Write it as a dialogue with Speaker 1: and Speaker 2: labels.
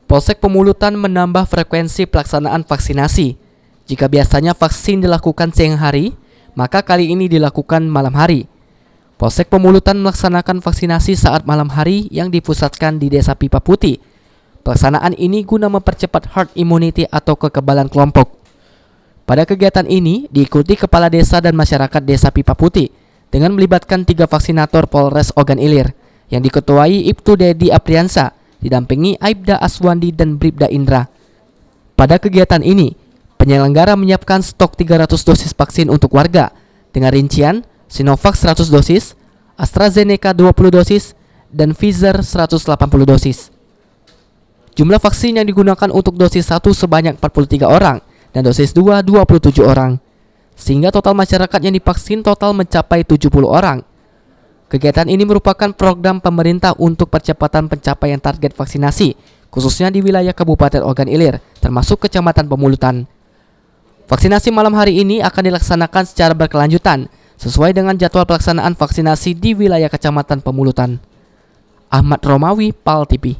Speaker 1: Polsek Pemulutan menambah frekuensi pelaksanaan vaksinasi. Jika biasanya vaksin dilakukan siang hari, maka kali ini dilakukan malam hari. Polsek Pemulutan melaksanakan vaksinasi saat malam hari yang dipusatkan di Desa Pipa Putih. Pelaksanaan ini guna mempercepat herd immunity atau kekebalan kelompok. Pada kegiatan ini diikuti kepala desa dan masyarakat Desa Pipa Putih dengan melibatkan 3 vaksinator Polres Ogan Ilir yang diketuai Ibtu Dedi Apriansa, didampingi Aibda Aswandi dan Bribda Indra. Pada kegiatan ini, penyelenggara menyiapkan stok 300 dosis vaksin untuk warga dengan rincian Sinovac 100 dosis, AstraZeneca 20 dosis, dan Pfizer 180 dosis. Jumlah vaksin yang digunakan untuk dosis 1 sebanyak 43 orang dan dosis 2 27 orang. Sehingga total masyarakat yang divaksin total mencapai 70 orang. Kegiatan ini merupakan program pemerintah untuk percepatan pencapaian target vaksinasi, khususnya di wilayah Kabupaten Ogan Ilir, termasuk Kecamatan Pemulutan. Vaksinasi malam hari ini akan dilaksanakan secara berkelanjutan, sesuai dengan jadwal pelaksanaan vaksinasi di wilayah Kecamatan Pemulutan. Ahmad Romawi, PAL TV.